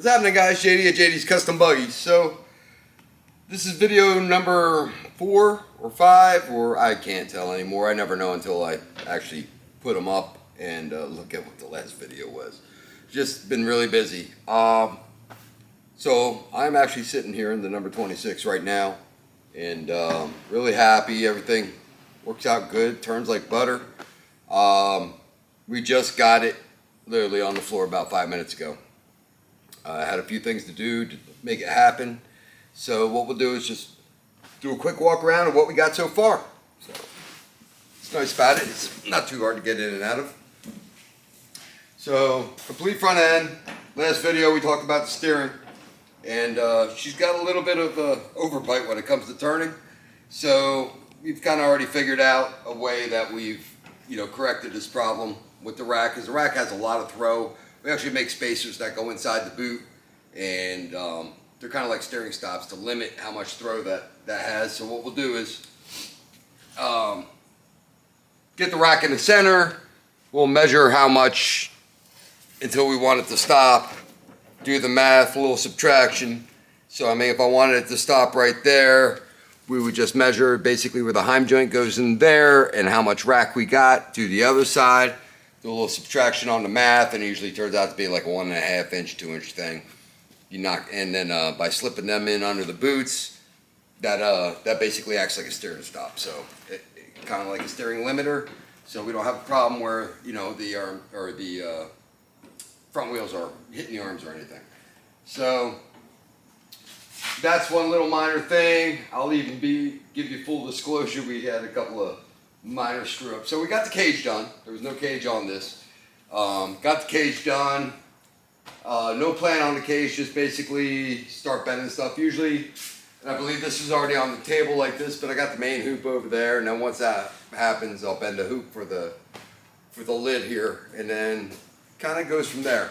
What's happening, guys? JD at JD's Custom Buggies. So this is video number 4 or 5, or I can't tell anymore. I never know until I actually put them up and look at what the last video was. Just been really busy. So I'm actually sitting here in the number 26 right now, and really happy. Everything works out good, turns like butter. We just got it literally on the floor about 5 minutes ago. I had a few things to do to make it happen. So what we'll do is just do a quick walk around of what we got so far. So it's nice about it. It's not too hard to get in and out of. So complete front end. Last video we talked about the steering, and she's got a little bit of overbite when it comes to turning. So we've kind of already figured out a way that we've corrected this problem with the rack, because the rack has a lot of throw. We actually make spacers that go inside the boot, and they're kind of like steering stops to limit how much throw that has. So what we'll do is get the rack in the center. We'll measure how much until we want it to stop. Do the math, a little subtraction. So I mean, if I wanted it to stop right there, we would just measure basically where the heim joint goes in there and how much rack we got. Do the other side. Do a little subtraction on the math, and it usually turns out to be like a 1.5 inch, 2 inch thing. You knock, and then by slipping them in under the boots, that basically acts like a steering stop. So it kind of like a steering limiter. So we don't have a problem where the arm or the front wheels are hitting the arms or anything. So that's one little minor thing. I'll even give you full disclosure. We had a couple of minor screw up. So we got the cage done. There was no cage on this. Got the cage done. No plan on the cage, just basically start bending stuff. Usually, and I believe this is already on the table like this, but I got the main hoop over there, and then once that happens, I'll bend a hoop for the lid here, and then kind of goes from there.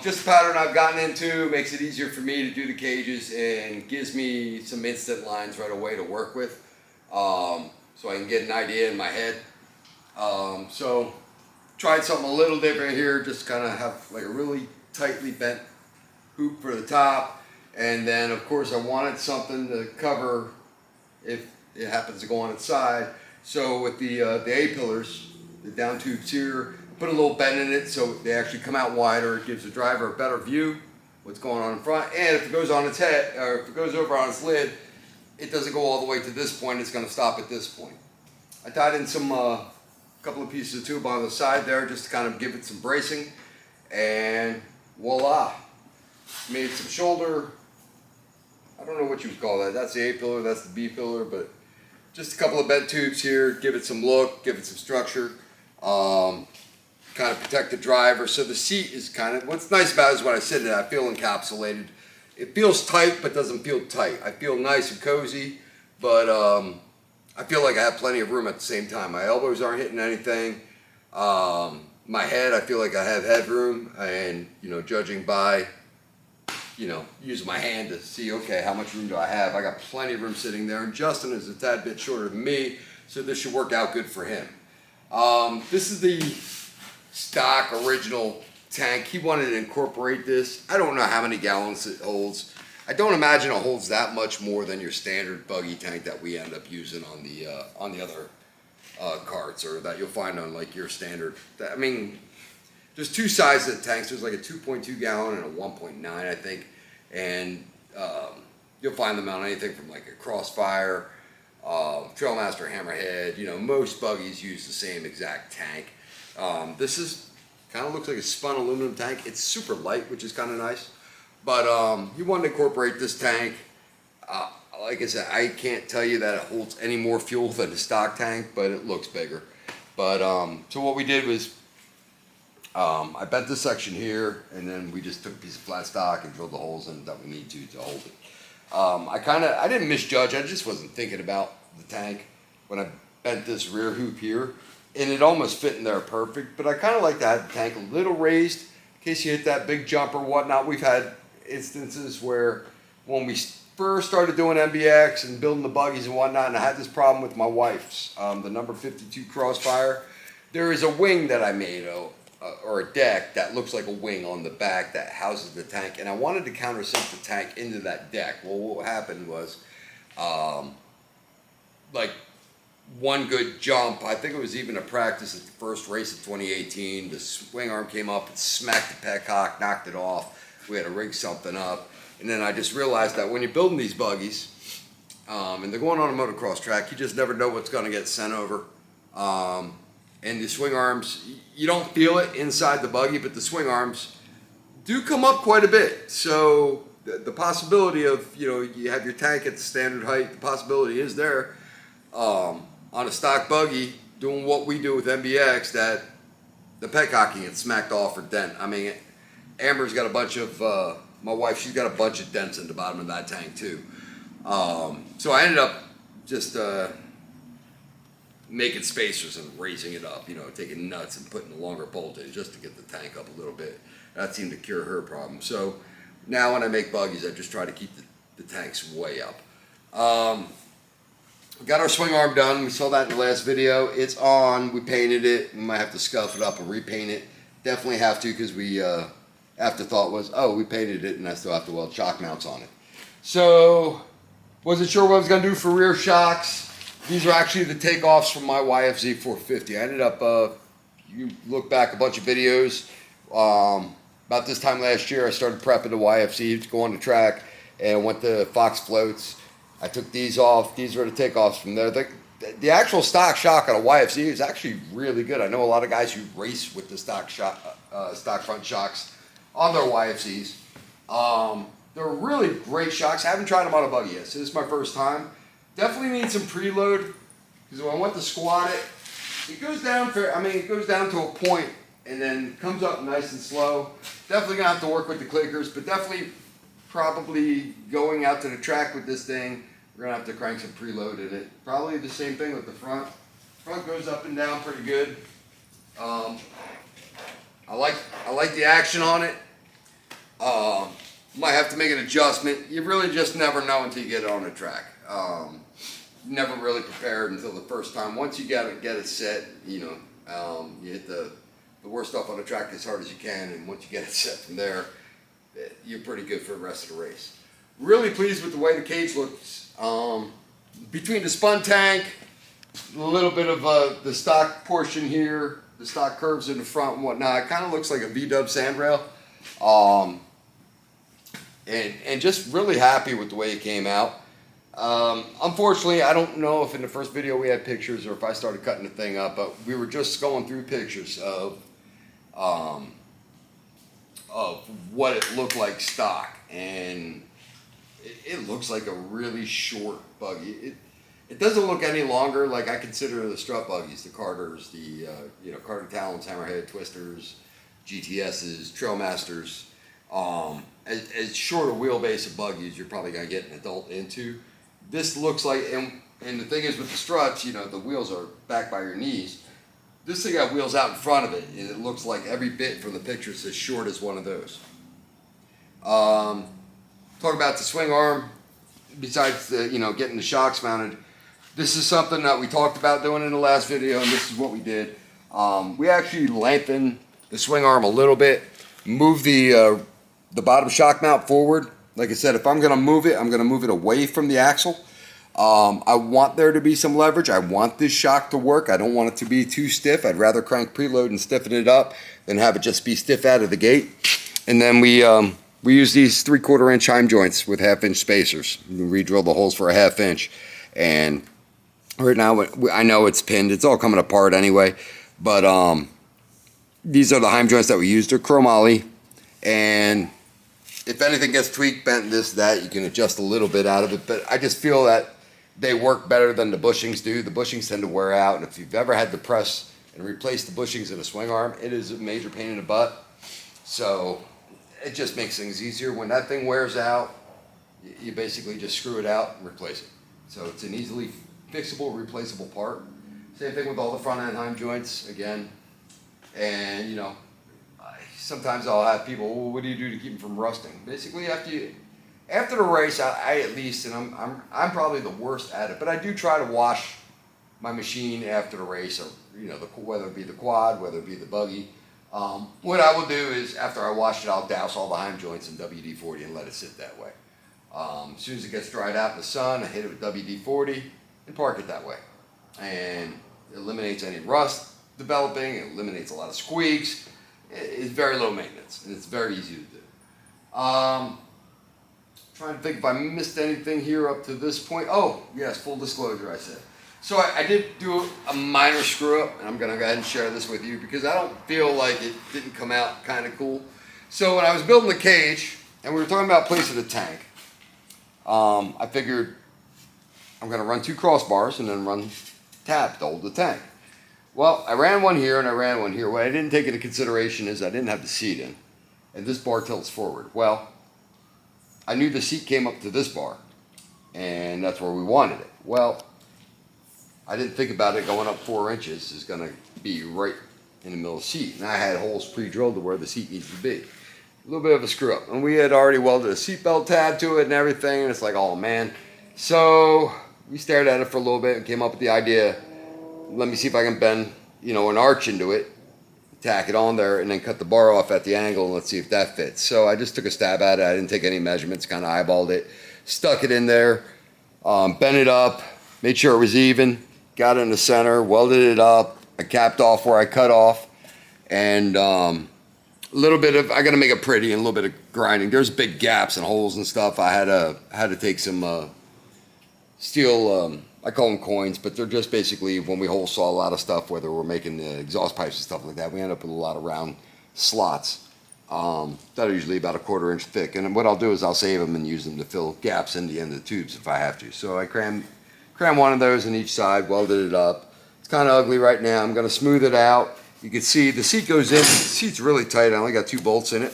Just a pattern I've gotten into, makes it easier for me to do the cages and gives me some instant lines right away to work with. So I can get an idea in my head. So tried something a little different here, just kind of have like a really tightly bent hoop for the top. And then of course I wanted something to cover if it happens to go on its side. So with the A-pillars, the down tubes here, put a little bend in it so they actually come out wider. It gives the driver a better view what's going on in front. And if it goes on its head, or if it goes over on its lid, it doesn't go all the way to this point, it's going to stop at this point. I tied in some couple of pieces of tube on the side there just to kind of give it some bracing, and voila. Made some shoulder, I don't know what you would call that. That's the A pillar, that's the B pillar, but just a couple of bent tubes here, give it some look, give it some structure, kind of protect the driver. So the seat is kind of, what's nice about it is when I sit in it, I feel encapsulated. It feels tight, but doesn't feel tight. I feel nice and cozy, but I feel like I have plenty of room at the same time. My elbows aren't hitting anything. My head, I feel like I have headroom, and judging by, using my hand to see, okay, how much room do I have? I got plenty of room sitting there, and Justin is a tad bit shorter than me, so this should work out good for him. This is the stock original tank. He wanted to incorporate this. I don't know how many gallons it holds. I don't imagine it holds that much more than your standard buggy tank that we end up using on the other carts, or that you'll find on like your standard. I mean, there's two sizes of tanks. There's like a 2.2 gallon and a 1.9, I think, and you'll find them on anything from like a Crossfire, Trailmaster, Hammerhead. Most buggies use the same exact tank. This is kind of looks like a spun aluminum tank. It's super light, which is kind of nice. But you want to incorporate this tank. Like I said, I can't tell you that it holds any more fuel than a stock tank, but it looks bigger. But so what we did was I bent this section here, and then we just took a piece of flat stock and drilled the holes in that we need to hold it. I didn't misjudge. I just wasn't thinking about the tank when I bent this rear hoop here. And it almost fit in there perfect, but I kind of like to have the tank a little raised in case you hit that big jump or whatnot. We've had instances where when we first started doing MBX and building the buggies and whatnot, and I had this problem with my wife's, the number 52 Crossfire. There is a wing that I made, or a deck that looks like a wing on the back that houses the tank, and I wanted to countersink the tank into that deck. Well, what happened was, like one good jump, I think it was even a practice at the first race of 2018, the swing arm came up and smacked the petcock, knocked it off. We had to rig something up. And then I just realized that when you're building these buggies, and they're going on a motocross track, you just never know what's going to get sent over. And the swing arms, you don't feel it inside the buggy, but the swing arms do come up quite a bit. So the possibility of, you have your tank at the standard height, the possibility is there. On a stock buggy, doing what we do with MBX, that the petcocking gets smacked off or dent. I mean, Amber's got a bunch of, my wife, she's got a bunch of dents in the bottom of that tank too. So I ended up just making spacers and raising it up, taking nuts and putting a longer bolt in just to get the tank up a little bit. That seemed to cure her problem. So now when I make buggies, I just try to keep the tanks way up. We got our swing arm done. We saw that in the last video. It's on. We painted it. We might have to scuff it up and repaint it. Definitely have to, because we afterthought was, oh, we painted it and I still have to weld shock mounts on it. So wasn't sure what I was going to do for rear shocks. These are actually the takeoffs from my YFZ 450. I ended up, you look back a bunch of videos, about this time last year I started prepping the YFZ to go on the track and went to Fox Floats. I took these off. These were the takeoffs from there. The actual stock shock on a YFZ is actually really good. I know a lot of guys who race with the stock front shocks on their YFZs. They're really great shocks. I haven't tried them on a buggy yet, so this is my first time. Definitely need some preload, because when I went to squat it, it goes down it goes down to a point and then comes up nice and slow. Definitely gonna have to work with the clickers, but definitely probably going out to the track with this thing, we're gonna have to crank some preload in it. Probably the same thing with the front. Front goes up and down pretty good. I like the action on it. Might have to make an adjustment. You really just never know until you get it on the track. Never really prepared until the first time. Once you get it set, you hit the worst stuff on the track as hard as you can, and once you get it set from there, you're pretty good for the rest of the race. Really pleased with the way the cage looks. Between the spun tank, a little bit of the stock portion here, the stock curves in the front and whatnot, it kind of looks like a V-dub sandrail. And just really happy with the way it came out. Unfortunately, I don't know if in the first video we had pictures or if I started cutting the thing up, but we were just going through pictures of what it looked like stock, and it looks like a really short buggy. It doesn't look any longer like I consider the strut buggies, the Carters, the Carter Talons, Hammerhead, Twisters, GTSs, Trailmasters. As short a wheelbase of buggies you're probably gonna get an adult into. This looks like, and the thing is with the struts, the wheels are back by your knees. This thing got wheels out in front of it, and it looks like every bit from the picture is as short as one of those. Talk about the swing arm. Besides getting the shocks mounted, this is something that we talked about doing in the last video, and this is what we did. We actually lengthened the swing arm a little bit, moved the bottom shock mount forward. Like I said, if I'm going to move it, I'm going to move it away from the axle. I want there to be some leverage. I want this shock to work. I don't want it to be too stiff. I'd rather crank preload and stiffen it up than have it just be stiff out of the gate. And then we use these 3/4 inch heim joints with 1/2 inch spacers. We re-drill the holes for a 1/2 inch. And right now, I know it's pinned. It's all coming apart anyway. But these are the heim joints that we use. They're chromoly. And if anything gets tweaked, bent, this, that, you can adjust a little bit out of it. But I just feel that they work better than the bushings do. The bushings tend to wear out. And if you've ever had to press and replace the bushings in a swing arm, it is a major pain in the butt. So it just makes things easier. When that thing wears out, you basically just screw it out and replace it. So it's an easily fixable, replaceable part. Same thing with all the front end heim joints, again. And, sometimes I'll have people, well, what do you do to keep them from rusting? Basically, after the race, I at least, and I'm probably the worst at it, but I do try to wash my machine after the race, or whether it be the quad, whether it be the buggy. What I will do is after I wash it, I'll douse all the heim joints in WD-40 and let it sit that way. As soon as it gets dried out in the sun, I hit it with WD-40 and park it that way. And it eliminates any rust developing, it eliminates a lot of squeaks. It's very low maintenance and it's very easy to do. Trying to think if I missed anything here up to this point. Oh, yes, full disclosure, I said. So I did do a minor screw up, and I'm going to go ahead and share this with you because I don't feel like it didn't come out kind of cool. So when I was building the cage, and we were talking about placing the tank, I figured I'm going to run 2 crossbars and then run tab to hold the tank. Well, I ran one here and I ran one here. What I didn't take into consideration is I didn't have the seat in, and this bar tilts forward. Well, I knew the seat came up to this bar, and that's where we wanted it. Well, I didn't think about it going up 4 inches is going to be right in the middle of the seat. And I had holes pre-drilled to where the seat needs to be. A little bit of a screw up. And we had already welded a seatbelt tab to it and everything. And it's like, oh man. So we stared at it for a little bit and came up with the idea, let me see if I can bend, an arch into it, tack it on there, and then cut the bar off at the angle and let's see if that fits. So I just took a stab at it. I didn't take any measurements, kind of eyeballed it, stuck it in there, bent it up, made sure it was even. Got it in the center, welded it up. I capped off where I cut off, and a little bit of, I got to make it pretty, and a little bit of grinding. There's big gaps and holes and stuff. I had to take some steel, I call them coins, but they're just basically when we hole saw a lot of stuff, whether we're making the exhaust pipes and stuff like that, we end up with a lot of round slots that are usually about a 1/4 inch thick. And what I'll do is I'll save them and use them to fill gaps in the end of the tubes if I have to. So I cram one of those in each side, welded it up. It's kind of ugly right now. I'm going to smooth it out. You can see the seat goes in. The seat's really tight. I only got 2 bolts in it.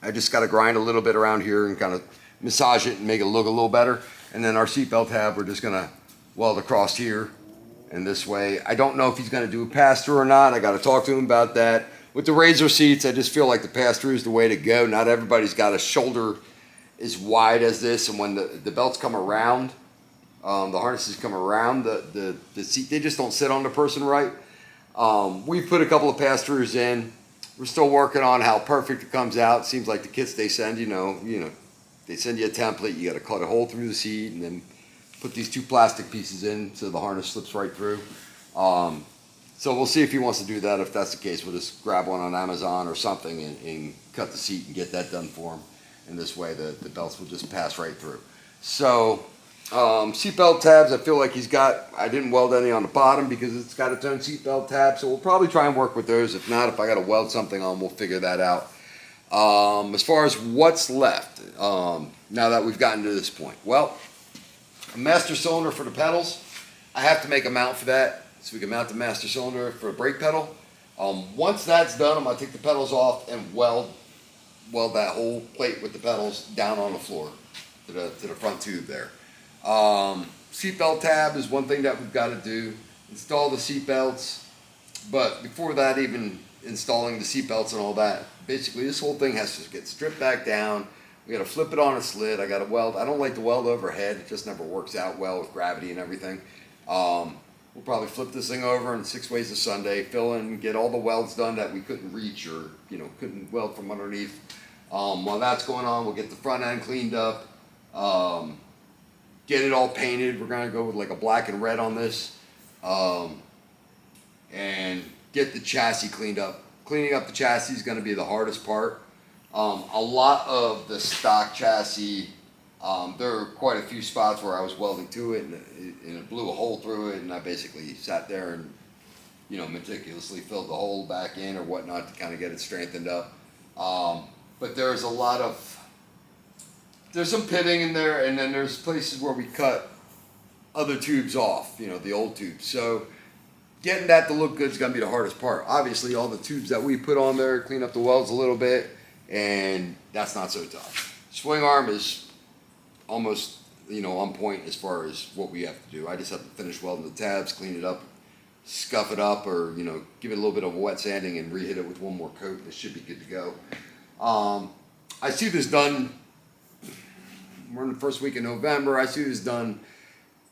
I just got to grind a little bit around here and kind of massage it and make it look a little better. And then our seatbelt tab, we're just going to weld across here and this way. I don't know if he's going to do a pass-through or not. I got to talk to him about that. With the razor seats, I just feel like the pass-through is the way to go. Not everybody's got a shoulder as wide as this, and when the belts come around, the harnesses come around the seat, they just don't sit on the person right. We've put a couple of pass-throughs in. We're still working on how perfect it comes out. It seems like the kits they send, they send you a template. You got to cut a hole through the seat and then put these 2 plastic pieces in so the harness slips right through. So we'll see if he wants to do that. If that's the case, we'll just grab one on Amazon or something and cut the seat and get that done for him. And this way the belts will just pass right through. So seatbelt tabs, I feel like I didn't weld any on the bottom because it's got its own seatbelt tab, so we'll probably try and work with those. If not, if I got to weld something on, we'll figure that out. As far as what's left, now that we've gotten to this point, well, a master cylinder for the pedals, I have to make a mount for that, so we can mount the master cylinder for a brake pedal. Once that's done, I'm going to take the pedals off and weld that whole plate with the pedals down on the floor to the front tube there. Seatbelt tab is one thing that we've got to do. Install the seatbelts, but before that, even installing the seatbelts and all that, basically this whole thing has to get stripped back down. We got to flip it on a slit. I got to weld. I don't like to weld overhead. It just never works out well with gravity and everything. We'll probably flip this thing over in 6 ways to Sunday, fill in, get all the welds done that we couldn't reach or couldn't weld from underneath. While that's going on, we'll get the front end cleaned up. Get it all painted. We're going to go with like a black and red on this. And get the chassis cleaned up. Cleaning up the chassis is going to be the hardest part. A lot of the stock chassis, there are quite a few spots where I was welding to it and it blew a hole through it, and I basically sat there and meticulously filled the hole back in or whatnot to kind of get it strengthened up. But there's some pitting in there, and then there's places where we cut other tubes off, the old tubes. So getting that to look good is going to be the hardest part. Obviously, all the tubes that we put on there, clean up the welds a little bit, and that's not so tough. Swing arm is almost, on point as far as what we have to do. I just have to finish welding the tabs, clean it up, scuff it up, or, give it a little bit of wet sanding and re-hit it with one more coat, and it should be good to go. I see this done. We're in the first week of November. I see this done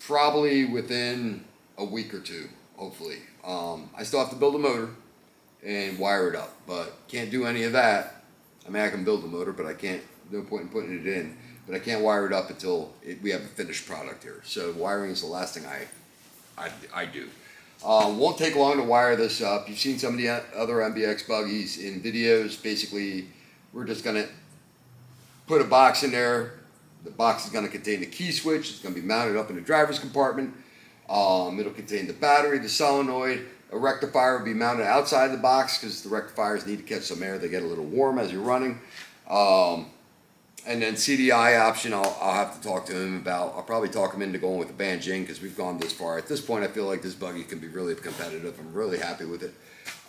probably within a week or two, hopefully. I still have to build a motor, and wire it up. But can't do any of that. I mean, I can build the motor, but I can't. No point in putting it in. But I can't wire it up until we have a finished product here. So wiring is the last thing I do. Won't take long to wire this up. You've seen some of the other MBX buggies in videos. Basically, we're just going to put a box in there. The box is going to contain the key switch. It's going to be mounted up in the driver's compartment. It'll contain the battery, the solenoid. A rectifier will be mounted outside the box because the rectifiers need to catch some air. They get a little warm as you're running. And then CDI option, I'll have to talk to him about. I'll probably talk him into going with the Banjing because we've gone this far. At this point, I feel like this buggy can be really competitive. I'm really happy with it.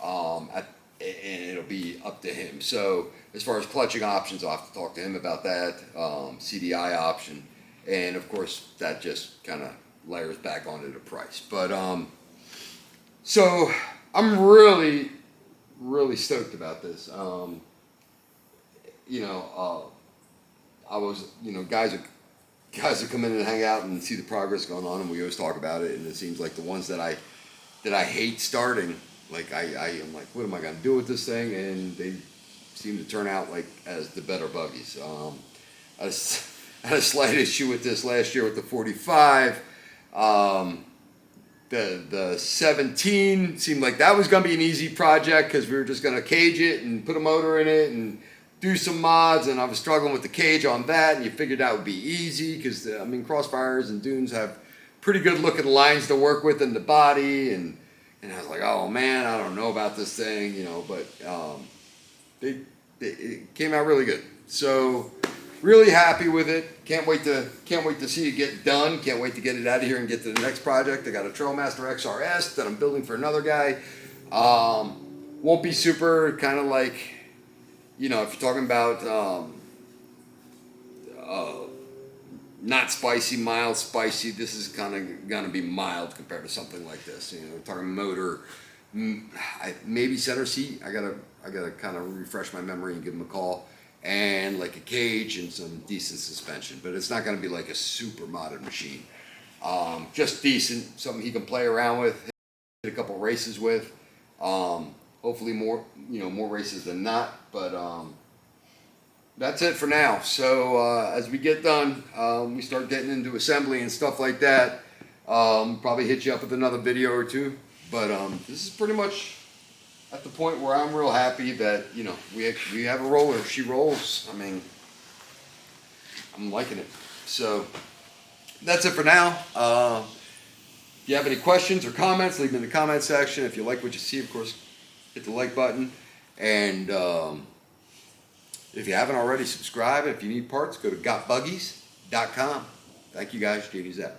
And it'll be up to him. So as far as clutching options, I'll have to talk to him about that. CDI option. And of course, that just kind of layers back onto the price. But so I'm really stoked about this. I was, guys would come in and hang out and see the progress going on, and we always talk about it. And it seems like the ones that I hate starting, like I am like, what am I gonna do with this thing? And they seem to turn out like as the better buggies. I had a slight issue with this last year with the 45. The 17 seemed like that was gonna be an easy project because we were just gonna cage it and put a motor in it and do some mods, and I was struggling with the cage on that, and you figured that would be easy because crossfires and dunes have pretty good looking lines to work with in the body, and I was like, oh man, I don't know about this thing, but it came out really good. So really happy with it. Can't wait to see it get done. Can't wait to get it out of here and get to the next project. I got a Trailmaster XRS that I'm building for another guy. Won't be super kind of like, if you're talking about not spicy, mild spicy, this is kind of going to be mild compared to something like this. We're talking motor, maybe center seat. I gotta kind of refresh my memory and give him a call, and like a cage and some decent suspension. But it's not going to be like a super modern machine. Just decent, something he can play around with, hit a couple races with. Hopefully more races than not, but that's it for now. So as we get done, we start getting into assembly and stuff like that. Probably hit you up with another video or two, but this is pretty much at the point where I'm real happy that we have a roller. She rolls. I mean, I'm liking it. So that's it for now. If you have any questions or comments, leave them in the comment section. If you like what you see, of course, hit the like button, and if you haven't already, subscribe. If you need parts, go to gotbuggies.com. Thank you guys. JD's out.